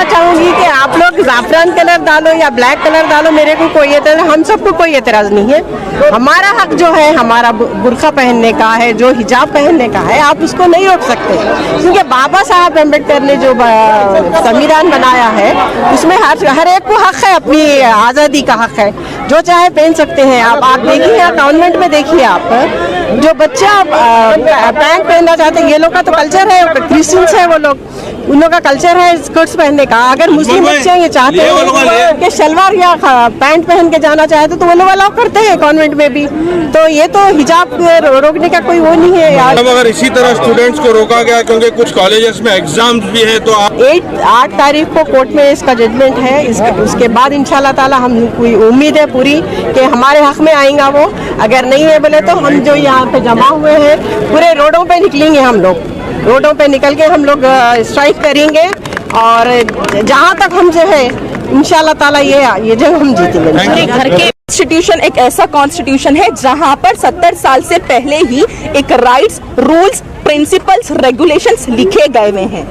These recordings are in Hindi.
चाहूंगी कि आप लोग ज़ाफ़रान कलर डालो या ब्लैक कलर डालो, मेरे को कोई एतराज़, हम सबको कोई एतराज़ नहीं है। हमारा हक जो है हमारा बुर्का पहनने का है, जो हिजाब पहनने का है, आप उसको नहीं रोक सकते, क्योंकि बाबा साहब अम्बेडकर ने जो संविधान बनाया है उसमें हर एक को हक है, अपनी आज़ादी का हक है, जो चाहे पहन सकते हैं। आप देखिए कॉन्वेंट में, देखिए आप जो बच्चा पैंट पहनना चाहते हैं, ये लोग का तो कल्चर है, क्रिश्चियंस है वो लोग, उन लोग का कल्चर है स्कर्ट्स पहनने का। अगर मुस्लिम बच्चे ये चाहते हैं कि शलवार या पैंट पहन के जाना चाहते तो वो लोग अलाउ करते हैं कॉन्वेंट में भी। तो ये तो हिजाब रोकने का कोई वो नहीं है यार। अगर इसी तरह स्टूडेंट्स को रोका गया क्योंकि कुछ कॉलेजेस में एग्जाम्स भी है, तो 8 तारीख को कोर्ट में इसका जजमेंट है। उसके बाद इंशाल्लाह ताला हम कोई उम्मीद है पूरी कि हमारे हक में आएगा वो। अगर नहीं है बोले तो हम जो यहाँ पे जमा हुए हैं पूरे रोडों पे निकलेंगे, हम लोग रोडों पे निकल के हम लोग स्ट्राइक करेंगे, और जहाँ तक हम जो है इंशाल्लाह ताला ये जंग हम जीतेंगे। घर के कॉन्स्टिट्यूशन एक ऐसा कॉन्स्टिट्यूशन है जहाँ पर 70 साल से पहले ही एक राइट्स, रूल्स, प्रिंसिपल्स, रेगुलेशंस लिखे गए हुए हैं।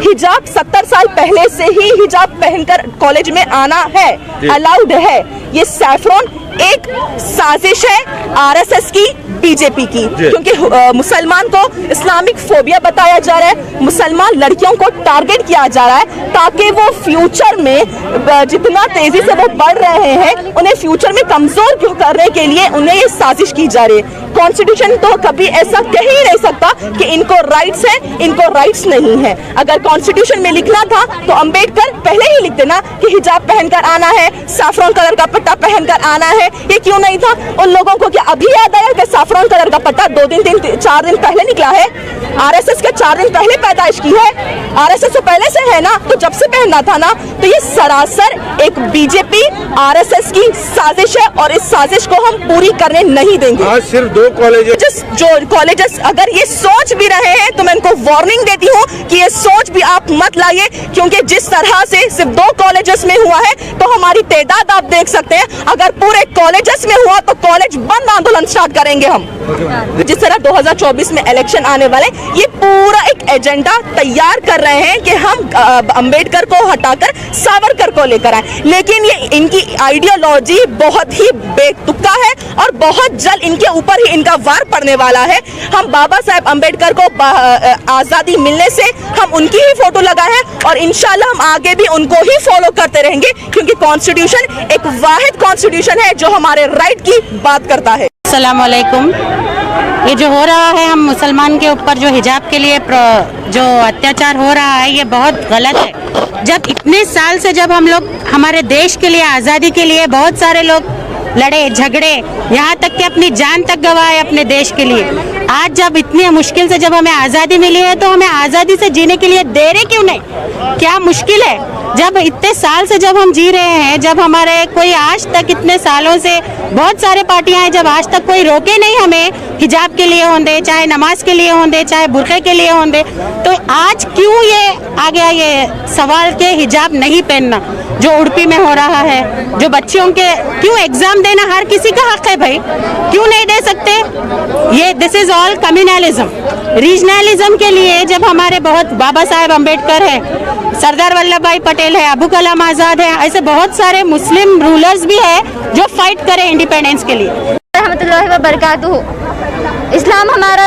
हिजाब 70 साल पहले से ही हिजाब पहनकर कॉलेज में आना है, अलाउड है। ये सैफरॉन एक साजिश है आरएसएस की, बीजेपी की, क्योंकि मुसलमान को इस्लामिक फोबिया बताया जा रहा है, मुसलमान लड़कियों को टारगेट किया जा रहा है, ताकि वो फ्यूचर में जितना तेजी से वो बढ़ रहे हैं उन्हें फ्यूचर में कमजोर क्यों करने के लिए उन्हें ये साजिश की जा रही है। कॉन्स्टिट्यूशन तो कभी ऐसा कह ही नहीं सकता कि इनको राइट्स है, इनको राइट्स नहीं है। अगर कॉन्स्टिट्यूशन में लिखना था तो अंबेडकर पहले ही लिख देना कि हिजाब पहनकर आना है, सैफरॉन कलर का पट्टा पहनकर आना है। ये क्यों नहीं था? उन लोगों को क्या अभी याद आया कि सैफरॉन कलर का पट्टा 4 दिन पहले निकला है? आरएसएस के 4 दिन पहले पैदाइश की है, आरएसएस तो पहले से है ना, तो जब से पहनना था ना। तो ये सरासर एक बीजेपी आरएसएस की साजिश है, और इस साजिश को हम पूरी करने नहीं देंगे। आज सिर्फ 2 कॉलेजेस, जो कॉलेजेस अगर ये सोच भी रहे हैं तो मैं इनको वार्निंग देती हूँ कि ये सोच भी आप मत लाइए, क्योंकि जिस तरह से सिर्फ 2 कॉलेजेस में हुआ है तो हमारी तादाद आप देख सकते हैं। अगर पूरे कॉलेजेस में हुआ तो कॉलेज बंद आंदोलन स्टार्ट करेंगे हम। जिस तरह 2024 में इलेक्शन आने वाले, ये पूरा एक एजेंडा तैयार कर रहे हैं कि हम अंबेडकर को हटाकर सावरकर को लेकर आए, लेकिन ये इनकी आइडियोलॉजी बहुत ही बेतुका है और बहुत जल्द इनके ऊपर ही इनका वार पड़ने वाला है। हम बाबा साहेब अंबेडकर को आज़ादी मिलने से हम उनकी ही फोटो लगाए हैं, और इंशाल्लाह हम आगे भी उनको ही फॉलो करते रहेंगे, क्योंकि कॉन्स्टिट्यूशन एक वाहिद कॉन्स्टिट्यूशन है जो हमारे राइट की बात करता है। अस्सलाम वालेकुम। ये जो हो रहा है हम मुसलमान के ऊपर जो हिजाब के लिए जो अत्याचार हो रहा है, ये बहुत गलत है। जब इतने साल से जब हम लोग हमारे देश के लिए, आज़ादी के लिए बहुत सारे लोग लड़े झगड़े, यहाँ तक कि अपनी जान तक गंवाए अपने देश के लिए, आज जब इतनी मुश्किल से जब हमें आज़ादी मिली है तो हमें आज़ादी से जीने के लिए दे रहे क्यों नहीं? क्या मुश्किल है? जब इतने साल से जब हम जी रहे हैं, जब हमारे कोई आज तक इतने सालों से बहुत सारे पार्टियां हैं, जब आज तक कोई रोके नहीं हमें हिजाब के लिए होंदे, चाहे नमाज के लिए होंदे, चाहे बुरखे के लिए होंदे, तो आज क्यों ये आ गया ये सवाल के हिजाब नहीं पहनना जो उड़पी में हो रहा है, जो बच्चियों के क्यों एग्जाम देना हर किसी का हक है भाई, क्यों नहीं दे सकते? ये this is all communalism, regionalism के लिए। जब हमारे बहुत बाबा साहेब अम्बेडकर है, सरदार वल्लभ भाई पटेल है, अबू कलाम आज़ाद है, ऐसे बहुत सारे मुस्लिम रूलर्स भी है जो फाइट करे इंडिपेंडेंस के लिए। रहमतुल्लाहि व बरकातुहू। इस्लाम हमारा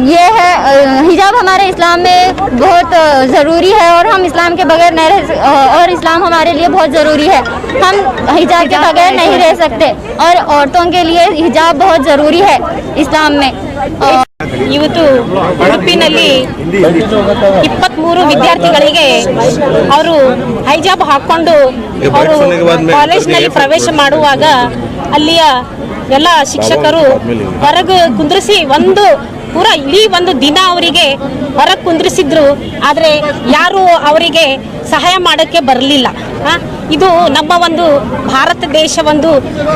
ये है, हिजाब हमारे इस्लाम में बहुत ज़रूरी है, और हम इस्लाम के बगैर नहीं रह, और इस्लाम हमारे लिए बहुत ज़रूरी है। हम हिजाब के बगैर नहीं रह सकते, और औरतों के लिए हिजाब बहुत ज़रूरी है इस्लाम में। ಇವತ್ತು ಉಡುಪಿನಲ್ಲಿ 23 ವಿದ್ಯಾರ್ಥಿಗಳಿಗೆ ಅವರು ಹೈಜಾಬ್ ಹಾಕೊಂಡು ಅವರು ಕಾಲೇಜಿನಲ್ಲಿ ಪ್ರವೇಶ ಮಾಡುವಾಗ ಅಲ್ಲಿಯ ಎಲ್ಲ ಶಿಕ್ಷಕರು ಹೊರಗೆ ಕುಂದ್ರಿಸಿ ಒಂದು ಪೂರ ಇಡೀ ಒಂದು ದಿನ ಅವರಿಗೆ ಹೊರಗೆ ಕುಂದ್ರಿಸಿದ್ರು, ಆದರೆ ಯಾರು ಅವರಿಗೆ ಸಹಾಯ ಮಾಡೋಕ್ಕೆ ಬರಲಿಲ್ಲ. ಇದು ನಮ್ಮ ಒಂದು ಭಾರತ ದೇಶ ಒಂದು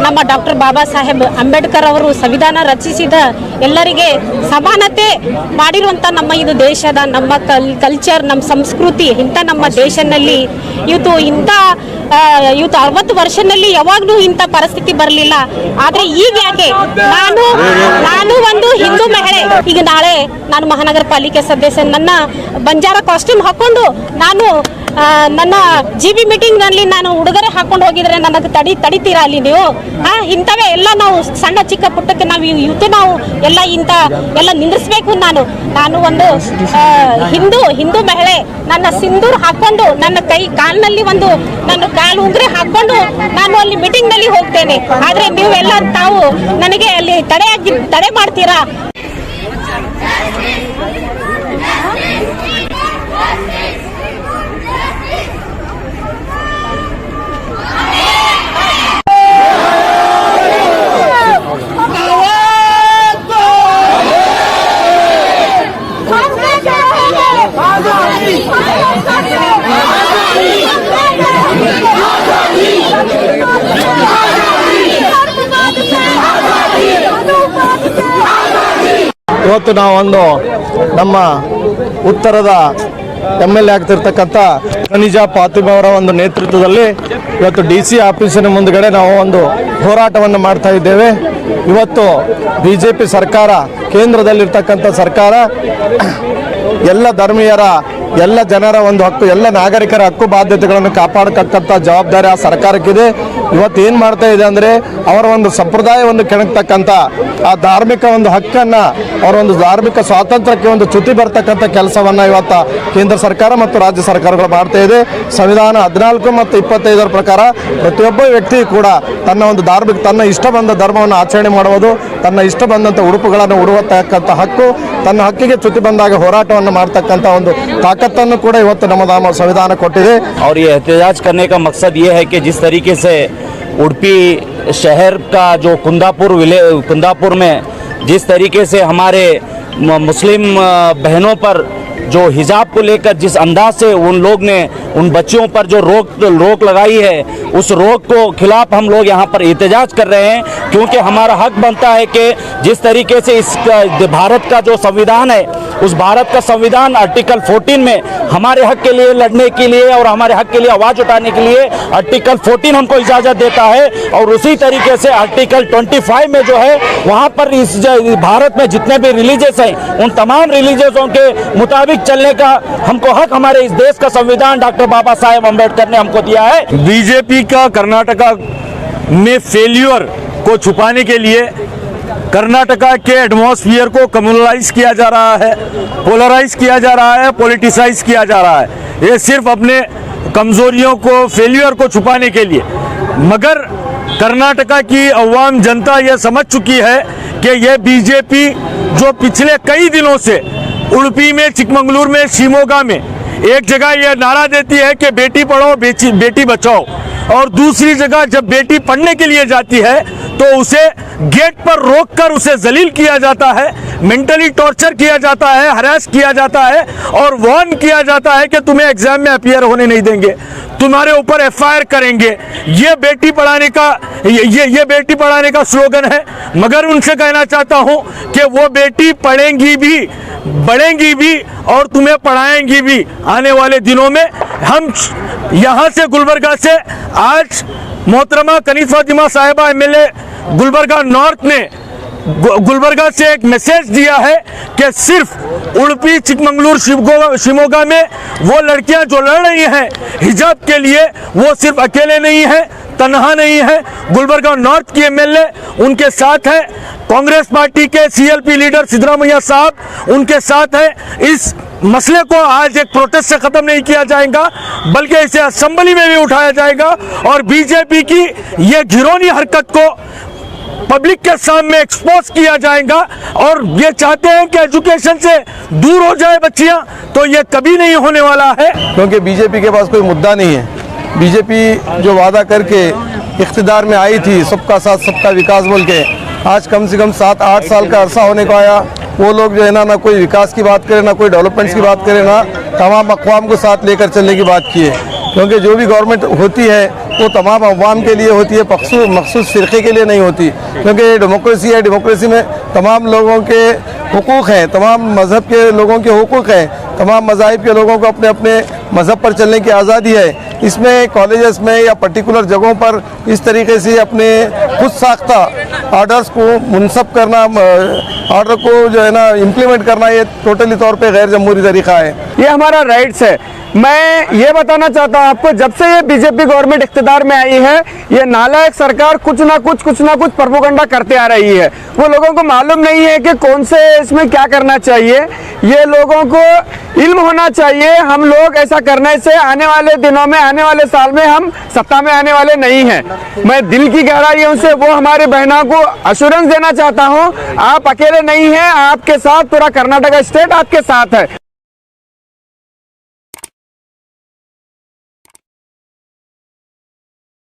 ನಮ್ಮ ಡಾಕ್ಟರ್ ಬಾಬಾ ಸಾಹೇಬ್ ಅಂಬೇಡ್ಕರ್ ಅವರು ಸಂವಿಧಾನ ರಚಿಸಿದ ಎಲ್ಲರಿಗೆ ಸಮಾನತೆ ಮಾಡಿರುವಂಥ ನಮ್ಮ ಇದು ದೇಶದ ನಮ್ಮ ಕಲ್ಚರ್, ನಮ್ಮ ಸಂಸ್ಕೃತಿ ಇಂಥ ನಮ್ಮ ದೇಶದಲ್ಲಿ ಇವತ್ತು 60 ವರ್ಷದಲ್ಲಿ ಯಾವಾಗಲೂ ಇಂಥ ಪರಿಸ್ಥಿತಿ ಬರಲಿಲ್ಲ. ಆದರೆ ಈಗ ಯಾಕೆ ನಾನು ಒಂದು ಹಿಂದೂ ಮಹಿಳೆ, ಈಗ ನಾಳೆ ನಾನು ಮಹಾನಗರ ಪಾಲಿಕೆ ಸದಸ್ಯ, ನನ್ನ ಬಂಜಾರ ಕಾಸ್ಟ್ಯೂಮ್ ಹಾಕೊಂಡು ನಾನು ನನ್ನ GB ಮೀಟಿಂಗ್ನಲ್ಲಿ ನಾನು ಉಡುಗೊರೆ ಹಾಕೊಂಡು ಹೋಗಿದ್ರೆ ನನಗೆ ತಡಿತೀರಾ ಅಲ್ಲಿ ನೀವು? ಇಂಥವೇ ಎಲ್ಲ ನಾವು ಸಣ್ಣ ಚಿಕ್ಕ ಪುಟ್ಟಕ್ಕೆ ನಾವು ಎಲ್ಲ ಎಲ್ಲ ನಿಂದಿಸ್ಬೇಕು. ನಾನು ಒಂದು ಹಿಂದೂ ಮಹಿಳೆ, ನನ್ನ ಸಿಂಧೂರ್ ಹಾಕೊಂಡು ನನ್ನ ಕಾಲಿನಲ್ಲಿ ನನ್ನ ಕಾಲು ಉಂಗ್ರೆ ಹಾಕೊಂಡು ನಾನು ಅಲ್ಲಿ ಮೀಟಿಂಗ್ ನಲ್ಲಿ ಹೋಗ್ತೇನೆ. ಆದ್ರೆ ನೀವೆಲ್ಲ ತಾವು ನನಗೆ ಅಲ್ಲಿ ತಡೆ ಮಾಡ್ತೀರಾ? ಇವತ್ತು ನಾವೊಂದು ನಮ್ಮ ಉತ್ತರದ MLA ಆಗ್ತಿರ್ತಕ್ಕಂಥ ಖನಿಜಾ ಫಾತಿಮಾ ಅವರ ಒಂದು ನೇತೃತ್ವದಲ್ಲಿ ಇವತ್ತು DC ಆಫೀಸಿನ ಮುಂದುಗಡೆ ನಾವು ಒಂದು ಹೋರಾಟವನ್ನು ಮಾಡ್ತಾ ಇದ್ದೇವೆ. ಇವತ್ತು BJP ಸರ್ಕಾರ, ಕೇಂದ್ರದಲ್ಲಿರ್ತಕ್ಕಂಥ ಸರ್ಕಾರ ಎಲ್ಲ ಧರ್ಮೀಯರ, ಎಲ್ಲ ಜನರ ಒಂದು ಹಕ್ಕು, ಎಲ್ಲ ನಾಗರಿಕರ ಹಕ್ಕು ಬಾಧ್ಯತೆಗಳನ್ನು ಕಾಪಾಡತಕ್ಕಂಥ ಜವಾಬ್ದಾರಿ ಆ ಸರ್ಕಾರಕ್ಕಿದೆ. ಇವತ್ತು ಏನು ಮಾಡ್ತಾ ಇದೆ ಅಂದರೆ ಅವರ ಒಂದು ಸಂಪ್ರದಾಯವನ್ನು ಕೆಣಕ್ತಕ್ಕಂಥ ಆ ಧಾರ್ಮಿಕ ಒಂದು ಹಕ್ಕನ್ನು, ಅವರ ಒಂದು ಧಾರ್ಮಿಕ ಸ್ವಾತಂತ್ರ್ಯಕ್ಕೆ ಒಂದು ಚ್ಯುತಿ ಬರ್ತಕ್ಕಂಥ ಕೆಲಸವನ್ನು ಇವತ್ತು ಕೇಂದ್ರ ಸರ್ಕಾರ ಮತ್ತು ರಾಜ್ಯ ಸರ್ಕಾರಗಳು ಮಾಡ್ತಾ ಇದೆ. ಸಂವಿಧಾನ 14 ಮತ್ತು 25 ಪ್ರಕಾರ ಪ್ರತಿಯೊಬ್ಬ ವ್ಯಕ್ತಿ ಕೂಡ ತನ್ನ ಇಷ್ಟ ಬಂದ ಧರ್ಮವನ್ನು ಆಚರಣೆ ಮಾಡುವುದು, ತನ್ನ ಇಷ್ಟ ಬಂದಂಥ ಉಡುಪುಗಳನ್ನು ಉಡುವತಕ್ಕಂಥ ಹಕ್ಕು, ತನ್ನ ಹಕ್ಕಿಗೆ ಚ್ಯುತಿ ಬಂದಾಗ ಹೋರಾಟವನ್ನು ಮಾಡ್ತಕ್ಕಂಥ ಒಂದು ताकतನ್ನು ಕೂಡ ಇವತ್ತು ನಮ್ಮ ಸಂವಿಧಾನ ಕೊಟ್ಟಿದೆ. और ये एहतजाज करने का मकसद ये है कि जिस तरीके से उडुपी शहर का जो कुंदापुर में जिस तरीके से हमारे मुस्लिम बहनों पर जो हिजाब को लेकर जिस अंदाज से उन लोग ने उन बच्चियों पर जो रोक लगाई है, उस रोक को खिलाफ हम लोग यहाँ पर एहतजाज कर रहे हैं, क्योंकि हमारा हक बनता है कि जिस तरीके से इस भारत का जो संविधान है, उस भारत का संविधान आर्टिकल 14 में हमारे हक के लिए लड़ने के लिए और हमारे हक के लिए आवाज़ उठाने के लिए आर्टिकल 14 हमको इजाज़त देता है। और उसी तरीके से आर्टिकल 25 में जो है वहाँ पर इस भारत में जितने भी रिलीजियस हैं, उन तमाम रिलीजियसों के मुताबिक चलने का हमको हक हमारे इस देश का संविधान डॉक्टर बाबा साहेब अम्बेडकर ने हमको दिया है। बीजेपी का कर्नाटका में फेल्यूर को छुपाने के लिए कर्नाटका के एटमॉस्फियर को कम्युनलाइज किया जा रहा है, पोलराइज किया जा रहा है, पॉलिटिसाइज किया जा रहा है, ये सिर्फ अपने कमजोरियों को, फेल्यूर को छुपाने के लिए। मगर कर्नाटका की अवाम जनता ये समझ चुकी है कि ये बीजेपी जो पिछले कई दिनों से उडुपी में, चिकमंगलुरु में, शिमोगा में एक जगह ये नारा देती है कि बेटी पढ़ाओ बेटी बचाओ, और दूसरी जगह जब बेटी पढ़ने के लिए जाती है तो उसे गेट पर रोककर उसे जलील किया जाता है, मेंटली टॉर्चर किया जाता है, हरास किया जाता है और वार्न किया जाता है कि तुम्हें एग्जाम में अपीयर होने नहीं देंगे, तुम्हारे ऊपर FIR करेंगे। ये बेटी पढ़ाने का स्लोगन है। मगर उनसे कहना चाहता हूँ कि वो बेटी पढ़ेंगी भी, बढ़ेंगी भी और तुम्हें पढ़ाएंगी भी। आने वाले दिनों में हम यहाँ से गुलबर्गा से आज मोहतरमा कनीज़ फातिमा साहिबा MLA गुलबर्गा नॉर्थ ने गुलबर्गा से एक मैसेज दिया है कि सिर्फ उडुपी, चिकमंगलुरु, शिमोगा में वो लड़कियां जो लड़ रही हैं हिजाब के लिए, वो सिर्फ अकेले नहीं हैं, तनहा नहीं है। गुलबर्गा नॉर्थ की MLA उनके साथ है, कांग्रेस पार्टी के CLP लीडर सिद्धरामैया साहब उनके साथ है। इस मसले को आज एक प्रोटेस्ट से खत्म नहीं किया जाएगा, बल्कि इसे असेंबली में भी उठाया जाएगा और बीजेपी की ये घिनौनी हरकत को पब्लिक के सामने एक्सपोज किया जाएगा। और ये चाहते हैं कि एजुकेशन से दूर हो जाए बच्चियां, तो ये कभी नहीं होने वाला है, क्योंकि बीजेपी के पास कोई मुद्दा नहीं है। बीजेपी जो वादा करके इख्तिदार में आई थी, सबका साथ सबका विकास बोल के, आज कम से कम 7-8 साल का अरसा होने को आया। वो लोग जो है ना कोई विकास की बात करें, ना कोई डेवलपमेंट्स की बात करें, ना तमाम अक़वाम को साथ लेकर चलने की बात की है। क्योंकि जो भी गवर्नमेंट होती है वो तमाम अवाम के लिए होती है, मखसूस फ़िरक़े के लिए नहीं होती। क्योंकि डेमोक्रेसी है, डेमोक्रेसी में तमाम लोगों के हुकूक़ हैं, तमाम मज़हब के लोगों के हुकूक़ हैं, तमाम मज़ाहिब के लोगों को अपने अपने मज़हब पर चलने की आज़ादी है। इसमें कॉलेजेस में या पर्टिकुलर जगहों पर इस तरीके से अपने खुद साख्ता ऑर्डर्स को मुनसब करना, ऑर्डर को जो है ना इम्प्लीमेंट करना, ये टोटली तौर पे गैर जमहूरी तरीक़ा है। ये हमारा राइट्स है। मैं ये बताना चाहता हूँ आपको, जब से ये बीजेपी गवर्नमेंट इख्तिदार में आई है, ये नालायक सरकार कुछ ना कुछ प्रोपेगेंडा करते आ रही है। वो लोगों को मालूम नहीं है कि कौन से इसमें क्या करना चाहिए। ये लोगों को इल्म होना चाहिए। हम लोग ऐसा करने से आने वाले दिनों में, आने वाले साल में हम सत्ता में आने वाले नहीं हैं। मैं दिल की गहराइयों से वो हमारे बहनों को अश्योरेंस देना चाहता हूँ, आप अकेले नहीं हैं, आपके साथ पूरा कर्नाटक स्टेट आपके साथ है।